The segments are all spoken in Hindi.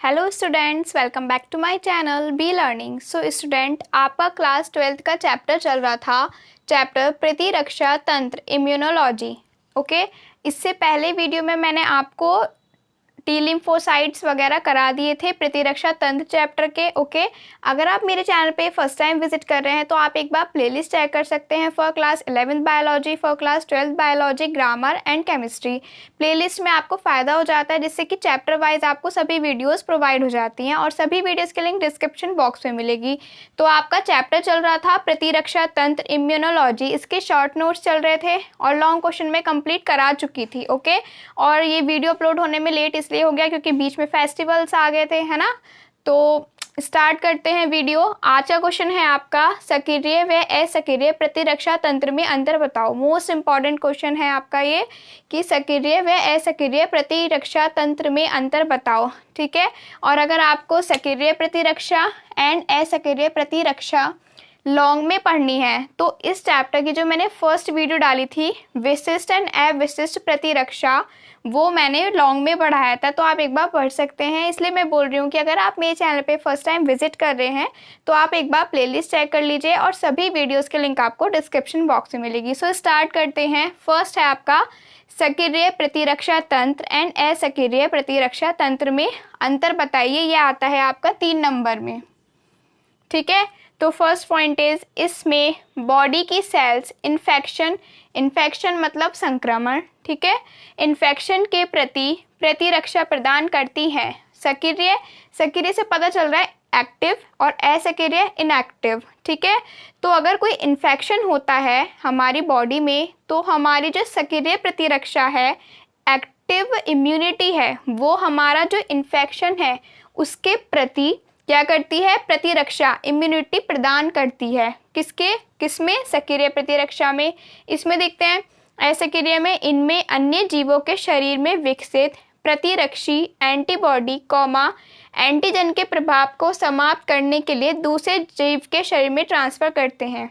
Hello students, welcome back to my channel B learning. So student, आपका क्लास 12th का चैप्टर चल रहा था, चैप्टर प्रतिरक्षा तंत्र इम्यूनोलॉजी। ओके, इससे पहले वीडियो में मैंने आपको टी लिम्फोसाइट्स वगैरह करा दिए थे प्रतिरक्षा तंत्र चैप्टर के। ओके, अगर आप मेरे चैनल पे फर्स्ट टाइम विजिट कर रहे हैं तो आप एक बार प्लेलिस्ट चेक कर सकते हैं for class 11th biology, for class 12th biology, grammar and chemistry. Playlist में आपको फ़ायदा हो जाता है जिससे कि चैप्टर वाइज आपको सभी वीडियोस प्रोवाइड हो जाती हैं और सभी वीडियोस के लिंक डिस्क्रिप्शन बॉक्स में मिलेगी। तो आपका चैप्टर चल रहा था प्रतिरक्षा तंत्र इम्यूनोलॉजी, इसके शॉर्ट नोट्स चल रहे थे और लॉन्ग क्वेश्चन में कंप्लीट करा चुकी थी। ओके, और ये वीडियो अपलोड होने में लेट इसलिए हो गया क्योंकि बीच में फेस्टिवल्स आ गए थे, है ना। तो स्टार्ट करते हैं वीडियो। आज का क्वेश्चन है आपका, सक्रिय व असक्रिय प्रतिरक्षा तंत्र में अंतर बताओ। मोस्ट इंपॉर्टेंट क्वेश्चन है आपका ये कि सक्रिय व असक्रिय प्रतिरक्षा तंत्र में अंतर बताओ। ठीक है, और अगर आपको सक्रिय प्रतिरक्षा एंड असक्रिय प्रतिरक्षा लॉन्ग में पढ़नी है तो इस चैप्टर की जो मैंने फर्स्ट वीडियो डाली थी विशिष्ट एंड अविशिष्ट प्रतिरक्षा, वो मैंने लॉन्ग में पढ़ाया था, तो आप एक बार पढ़ सकते हैं। इसलिए मैं बोल रही हूँ कि अगर आप मेरे चैनल पे फर्स्ट टाइम विजिट कर रहे हैं तो आप एक बार प्लेलिस्ट चेक कर लीजिए और सभी वीडियोस के लिंक आपको डिस्क्रिप्शन बॉक्स में मिलेगी। सो स्टार्ट करते हैं। फर्स्ट है आपका सक्रिय प्रतिरक्षा तंत्र एंड असक्रिय प्रतिरक्षा तंत्र में अंतर बताइए। ये आता है आपका 3 नंबर में। ठीक है, तो फर्स्ट पॉइंट इज, इसमें बॉडी की सेल्स इन्फेक्शन मतलब संक्रमण, ठीक है, इन्फेक्शन के प्रति प्रतिरक्षा प्रदान करती है। सक्रिय से पता चल रहा है एक्टिव और असक्रिय इनएक्टिव। ठीक है, तो अगर कोई इन्फेक्शन होता है हमारी बॉडी में तो हमारी जो सक्रिय प्रतिरक्षा है, एक्टिव इम्यूनिटी है, वो हमारा जो इन्फेक्शन है उसके प्रति क्या करती है, प्रतिरक्षा इम्यूनिटी प्रदान करती है। किसमें, सक्रिय प्रतिरक्षा में। इसमें देखते हैं असक्रिय में, इनमें अन्य जीवों के शरीर में विकसित प्रतिरक्षी एंटीबॉडी एंटीजन के प्रभाव को समाप्त करने के लिए दूसरे जीव के शरीर में ट्रांसफर करते हैं।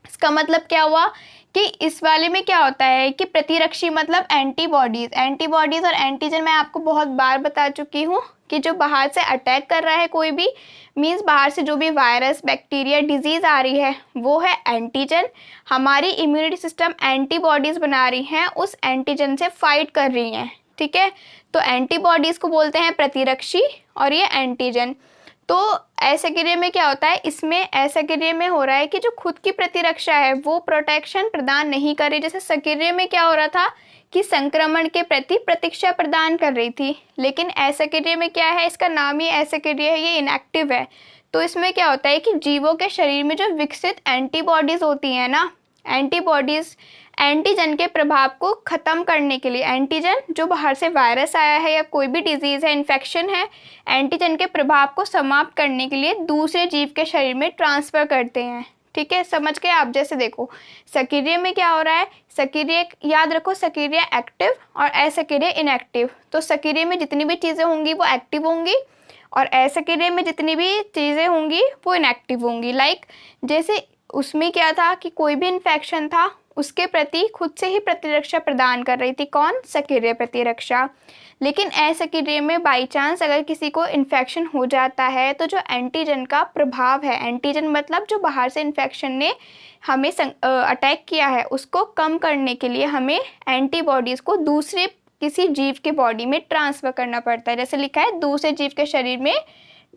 इसका मतलब क्या हुआ कि इस वाले में क्या होता है कि प्रतिरक्षी मतलब एंटीबॉडीज और एंटीजन मैं आपको बहुत बार बता चुकी हूँ कि जो बाहर से अटैक कर रहा है कोई भी, मीन्स बाहर से जो भी वायरस, बैक्टीरिया, डिजीज आ रही है वो है एंटीजन। हमारी इम्यूनिटी सिस्टम एंटीबॉडीज बना रही हैं, उस एंटीजन से फाइट कर रही हैं। ठीक है, तो एंटीबॉडीज को बोलते हैं प्रतिरक्षी और ये एंटीजन। तो असक्रिय में क्या होता है, इसमें असक्रिय में हो रहा है कि जो खुद की प्रतिरक्षा है वो प्रोटेक्शन प्रदान नहीं कर रही। जैसे सक्रिय में क्या हो रहा था कि संक्रमण के प्रति प्रतिरक्षा प्रदान कर रही थी, लेकिन असक्रिय में क्या है, इसका नाम ही असक्रिय है, ये इनएक्टिव है। तो इसमें क्या होता है कि जीवों के शरीर में जो विकसित एंटीबॉडीज होती हैं ना, एंटीबॉडीज एंटीजन के प्रभाव को ख़त्म करने के लिए, एंटीजन जो बाहर से वायरस आया है या कोई भी डिजीज़ है, इन्फेक्शन है, एंटीजन के प्रभाव को समाप्त करने के लिए दूसरे जीव के शरीर में ट्रांसफ़र करते हैं। ठीक है, समझ गए आप। जैसे देखो सक्रिय में क्या हो रहा है, सक्रिय याद रखो, सक्रिय एक्टिव और असक्रिय इनएक्टिव। तो सक्रिय में जितनी भी चीज़ें होंगी वो एक्टिव होंगी और असक्रिय में जितनी भी चीज़ें होंगी वो इनएक्टिव होंगी। लाइक जैसे उसमें क्या था कि कोई भी इन्फेक्शन था उसके प्रति खुद से ही प्रतिरक्षा प्रदान कर रही थी, कौन, सक्रिय प्रतिरक्षा। लेकिन असक्रिय में बाई चांस अगर किसी को इन्फेक्शन हो जाता है तो जो एंटीजन का प्रभाव है, एंटीजन मतलब जो बाहर से इन्फेक्शन ने हमें अटैक किया है उसको कम करने के लिए हमें एंटीबॉडीज़ को दूसरे किसी जीव के बॉडी में ट्रांसफ़र करना पड़ता है। जैसे लिखा है दूसरे जीव के शरीर में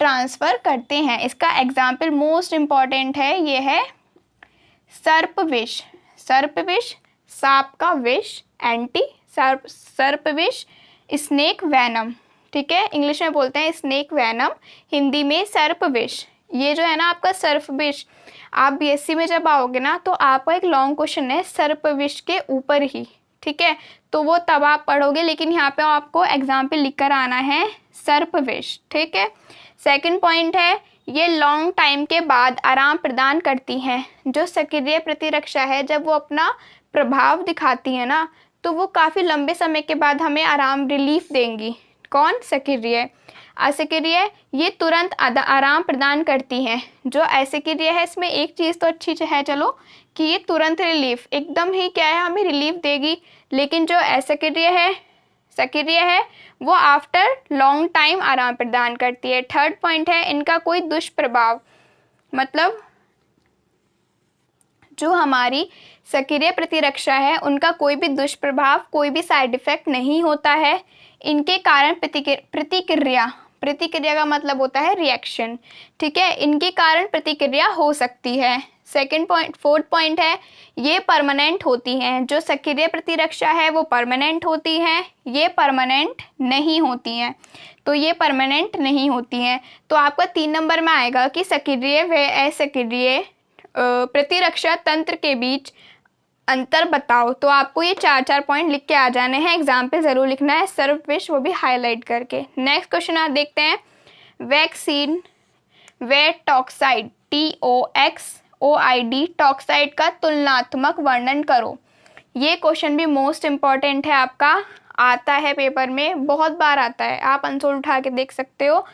ट्रांसफ़र करते हैं। इसका एग्जाम्पल मोस्ट इम्पॉर्टेंट है, ये है सर्प विष। सर्प विष, सांप का विष, सर्प विष, स्नेक वैनम। ठीक है, इंग्लिश में बोलते हैं स्नेक वैनम, हिंदी में सर्प विष। ये जो है ना आपका सर्प विष, आप बीएससी में जब आओगे ना तो आपका एक लॉन्ग क्वेश्चन है सर्प विष के ऊपर ही। ठीक है, तो वो तब आप पढ़ोगे, लेकिन यहाँ पे आपको एग्जाम्पल लिख कर आना है सर्प विष। ठीक है, सेकंड पॉइंट है, ये लॉन्ग टाइम के बाद आराम प्रदान करती हैं। जो सक्रिय प्रतिरक्षा है जब वो अपना प्रभाव दिखाती है ना तो वो काफ़ी लंबे समय के बाद हमें आराम, रिलीफ देंगी। कौन, सक्रिय। असक्रिय ये तुरंत आराम प्रदान करती हैं। जो असक्रिय है इसमें एक चीज़ तो अच्छी है चलो कि ये तुरंत रिलीफ, एकदम ही क्या है, हमें रिलीफ देगी। लेकिन जो असक्रिय है सक्रिय है वो आफ्टर लॉन्ग टाइम आराम प्रदान करती है। थर्ड पॉइंट है इनका कोई दुष्प्रभाव, मतलब जो हमारी सक्रिय प्रतिरक्षा है उनका कोई भी दुष्प्रभाव, कोई भी साइड इफेक्ट नहीं होता है। इनके कारण प्रतिक्रिया का मतलब होता है रिएक्शन, ठीक है, इनके कारण प्रतिक्रिया हो सकती है। फोर्थ पॉइंट है ये परमानेंट होती हैं। जो सक्रिय प्रतिरक्षा है वो परमानेंट होती हैं, ये परमानेंट नहीं होती हैं। तो ये परमानेंट नहीं होती हैं। तो आपका 3 नंबर में आएगा कि सक्रिय व असक्रिय प्रतिरक्षा तंत्र के बीच अंतर बताओ। तो आपको ये 4 पॉइंट लिख के आ जाने हैं, एग्जाम्पल जरूर लिखना है, सर्वविश वो भी हाईलाइट करके। नेक्स्ट क्वेश्चन आप देखते हैं, वैक्सीन व टॉक्साइड TOXOID टॉक्साइड का तुलनात्मक वर्णन करो। ये क्वेश्चन भी मोस्ट इम्पॉर्टेंट है, आपका आता है पेपर में, बहुत बार आता है, आप आंसर उठा के देख सकते हो,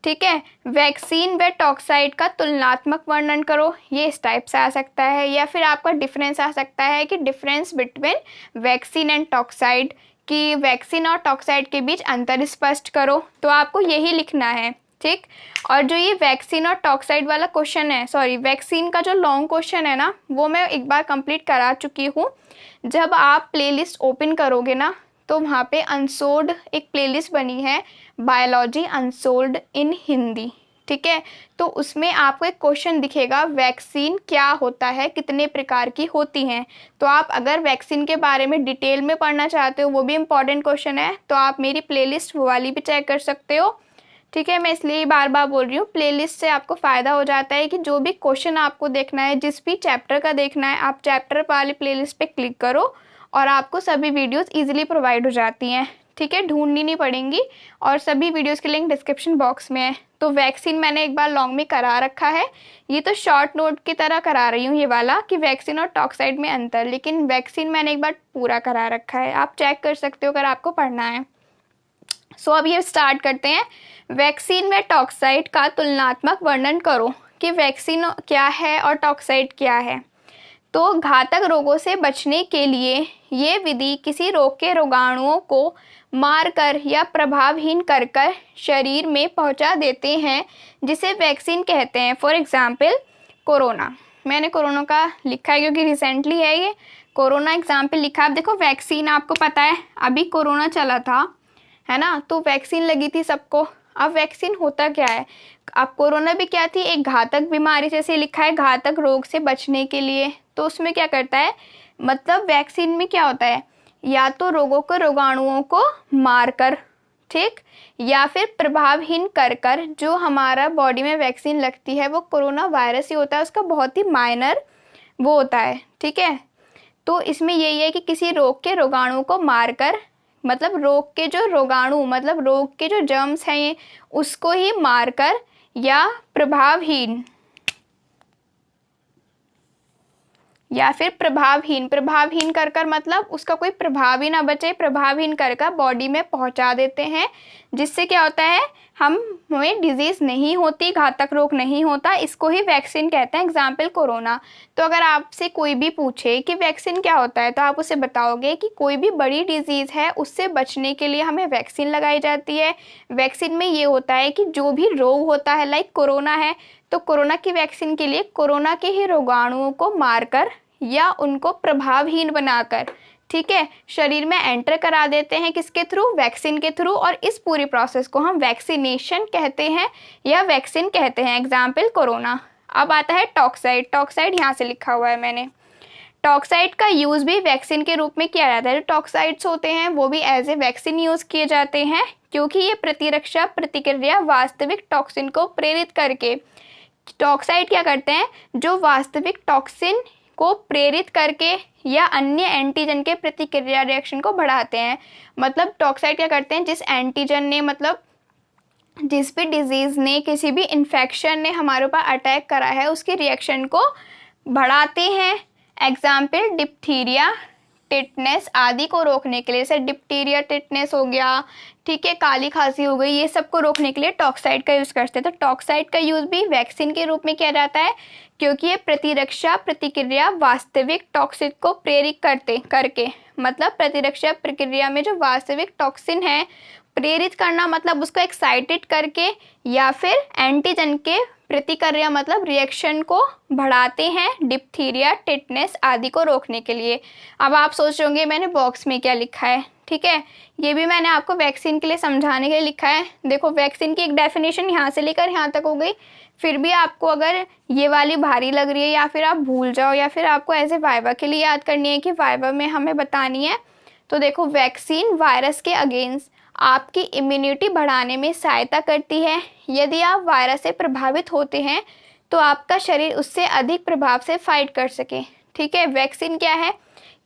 ठीक है। वैक्सीन व टॉक्साइड का तुलनात्मक वर्णन करो, ये इस टाइप से आ सकता है, या फिर आपका डिफरेंस आ सकता है कि difference between vaccine and toxoid, कि वैक्सीन और टॉक्साइड के बीच अंतर स्पष्ट करो। तो आपको यही लिखना है, ठीक। और जो ये वैक्सीन और टॉक्साइड वाला क्वेश्चन है, सॉरी वैक्सीन का जो लॉन्ग क्वेश्चन है ना, वो मैं एक बार कंप्लीट करा चुकी हूँ। जब आप प्लेलिस्ट ओपन करोगे ना तो वहाँ पे अनसोल्ड एक प्लेलिस्ट बनी है, बायोलॉजी अनसोल्ड इन हिंदी, ठीक है। तो उसमें आपको एक क्वेश्चन दिखेगा, वैक्सीन क्या होता है, कितने प्रकार की होती हैं। तो आप अगर वैक्सीन के बारे में डिटेल में पढ़ना चाहते हो, वो भी इम्पॉर्टेंट क्वेश्चन है, तो आप मेरी प्लेलिस्ट वो वाली भी चेक कर सकते हो, ठीक है। मैं इसलिए बार बार बोल रही हूँ, प्लेलिस्ट से आपको फ़ायदा हो जाता है कि जो भी क्वेश्चन आपको देखना है, जिस भी चैप्टर का देखना है, आप चैप्टर वाली प्लेलिस्ट पे क्लिक करो और आपको सभी वीडियोस इजीली प्रोवाइड हो जाती हैं, ठीक है, ढूंढनी नहीं पड़ेंगी। और सभी वीडियोस के लिंक डिस्क्रिप्शन बॉक्स में है। तो वैक्सीन मैंने एक बार लॉन्ग में करा रखा है, ये तो शॉर्ट नोट की तरह करा रही हूँ ये वाला, कि वैक्सीन और टॉक्साइड में अंतर, लेकिन वैक्सीन मैंने एक बार पूरा करा रखा है, आप चेक कर सकते हो अगर आपको पढ़ना है। सो अब ये स्टार्ट करते हैं, वैक्सीन व टॉक्साइड का तुलनात्मक वर्णन करो, कि वैक्सीन क्या है और टॉक्साइड क्या है। तो घातक रोगों से बचने के लिए ये विधि किसी रोग के रोगाणुओं को मारकर या प्रभावहीन कर कर शरीर में पहुंचा देते हैं, जिसे वैक्सीन कहते हैं। फॉर एग्जाम्पल कोरोना, मैंने कोरोना का लिखा है क्योंकि रिसेंटली है ये, कोरोना एग्जाम्पल लिखा। अब देखो वैक्सीन आपको पता है, अभी कोरोना चला था, है ना, तो वैक्सीन लगी थी सबको। अब वैक्सीन होता क्या है, अब कोरोना भी क्या थी, एक घातक बीमारी, जैसे लिखा है घातक रोग से बचने के लिए। तो उसमें क्या करता है, मतलब वैक्सीन में क्या होता है, या तो रोगों को रोगाणुओं को मारकर, ठीक, या फिर प्रभावहीन कर कर। जो हमारा बॉडी में वैक्सीन लगती है वो कोरोना वायरस ही होता है, उसका बहुत ही माइनर वो होता है, ठीक है। तो इसमें यही है कि किसी रोग के रोगाणु को मारकर, मतलब रोग के जो रोगाणु, मतलब रोग के जो जर्म्स हैं ये, उसको ही मारकर, या प्रभावहीन, या फिर प्रभावहीन कर कर, मतलब उसका कोई प्रभाव ही ना बचे, प्रभावहीन कर कर बॉडी में पहुंचा देते हैं, जिससे क्या होता है, हमें डिजीज नहीं होती, घातक रोग नहीं होता, इसको ही वैक्सीन कहते हैं। Example corona. तो अगर आपसे कोई भी पूछे कि वैक्सीन क्या होता है, तो आप उसे बताओगे कि कोई भी बड़ी डिजीज़ है उससे बचने के लिए हमें वैक्सीन लगाई जाती है। वैक्सीन में ये होता है कि जो भी रोग होता है, लाइक कोरोना है, तो कोरोना की वैक्सीन के लिए कोरोना के ही रोगाणुओं को मारकर या उनको प्रभावहीन बनाकर, ठीक है, शरीर में एंटर करा देते हैं, किसके थ्रू, वैक्सीन के थ्रू। और इस पूरी प्रोसेस को हम वैक्सीनेशन कहते हैं या वैक्सीन कहते हैं। Example corona. अब आता है टॉक्साइड। टॉक्साइड यहाँ से लिखा हुआ है मैंने। टॉक्साइड का यूज़ भी वैक्सीन के रूप में किया जाता है। जो टॉक्साइड्स होते हैं वो भी एज ए वैक्सीन यूज़ किए जाते हैं, क्योंकि ये प्रतिरक्षा प्रतिक्रिया वास्तविक टॉक्सिन को प्रेरित करके, टॉक्साइड क्या करते हैं, जो वास्तविक टॉक्सिन को प्रेरित करके या अन्य एंटीजन के प्रतिक्रिया रिएक्शन को बढ़ाते हैं। मतलब टॉक्साइड क्या करते हैं, जिस एंटीजन ने, मतलब जिस भी डिजीज़ ने, किसी भी इन्फेक्शन ने हमारे ऊपर अटैक करा है, उसके रिएक्शन को बढ़ाते हैं। एग्जाम्पल डिप्थीरिया, टिटनेस आदि को रोकने के लिए, जैसे डिप्टीरिया टिटनेस हो गया, ठीक है, काली खांसी हो गई, ये सब को रोकने के लिए टॉक्साइड का यूज़ करते हैं। तो टॉक्साइड का यूज़ भी वैक्सीन के रूप में किया जाता है, क्योंकि ये प्रतिरक्षा प्रतिक्रिया वास्तविक टॉक्सिन को प्रेरित करके, मतलब प्रतिरक्षा प्रक्रिया में जो वास्तविक टॉक्सिन है, प्रेरित करना मतलब उसको एक्साइटेड करके, या फिर एंटीजन के प्रतिक्रिया मतलब रिएक्शन को बढ़ाते हैं डिप्थीरिया टिटनेस आदि को रोकने के लिए। अब आप सोच रहे होंगे मैंने बॉक्स में क्या लिखा है, ठीक है, ये भी मैंने आपको वैक्सीन के लिए समझाने के लिए लिखा है। देखो वैक्सीन की एक डेफिनेशन यहाँ से लेकर यहाँ तक हो गई, फिर भी आपको अगर ये वाली भारी लग रही है या फिर आप भूल जाओ या फिर आपको ऐसे वाइवा के लिए याद करनी है कि वाइवा में हमें बतानी है, तो देखो वैक्सीन वायरस के अगेंस्ट आपकी इम्यूनिटी बढ़ाने में सहायता करती है। यदि आप वायरस से प्रभावित होते हैं तो आपका शरीर उससे अधिक प्रभाव से फाइट कर सके, ठीक है। वैक्सीन क्या है,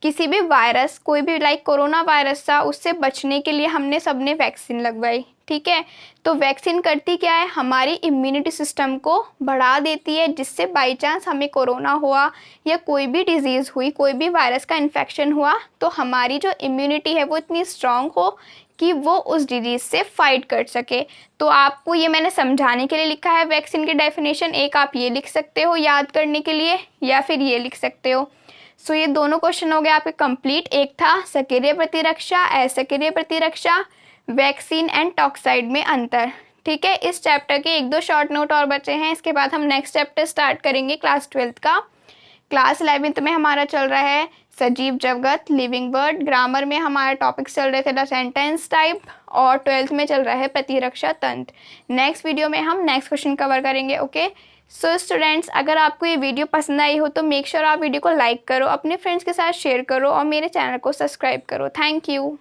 किसी भी वायरस, कोई भी लाइक कोरोना वायरस था, उससे बचने के लिए हमने सबने वैक्सीन लगवाई, ठीक है। तो वैक्सीन करती क्या है, हमारी इम्यूनिटी सिस्टम को बढ़ा देती है, जिससे बाई चांस हमें कोरोना हुआ या कोई भी डिजीज़ हुई, कोई भी वायरस का इन्फेक्शन हुआ, तो हमारी जो इम्यूनिटी है वो इतनी स्ट्रांग हो कि वो उस डिजीज़ से फाइट कर सके। तो आपको ये मैंने समझाने के लिए लिखा है वैक्सीन की डेफिनेशन, एक आप ये लिख सकते हो याद करने के लिए, या फिर ये लिख सकते हो। सो ये दोनों क्वेश्चन हो गए आपके कंप्लीट। एक था सक्रिय प्रतिरक्षा, असक्रिय प्रतिरक्षा, वैक्सीन एंड टॉक्साइड में अंतर, ठीक है। इस चैप्टर के 1-2 शॉर्ट नोट और बचे हैं, इसके बाद हम नेक्स्ट चैप्टर स्टार्ट करेंगे क्लास 12th का। क्लास 11th में हमारा चल रहा है सजीव जगत, लिविंग वर्ड। ग्रामर में हमारा टॉपिक चल रहे थे द सेंटेंस टाइप, और 12th में चल रहा है प्रतिरक्षा तंत्र। नेक्स्ट वीडियो में हम नेक्स्ट क्वेश्चन कवर करेंगे, ओके। सो स्टूडेंट्स, अगर आपको ये वीडियो पसंद आई हो तो मेक श्योर आप वीडियो को लाइक करो, अपने फ्रेंड्स के साथ शेयर करो और मेरे चैनल को सब्सक्राइब करो। Thank you.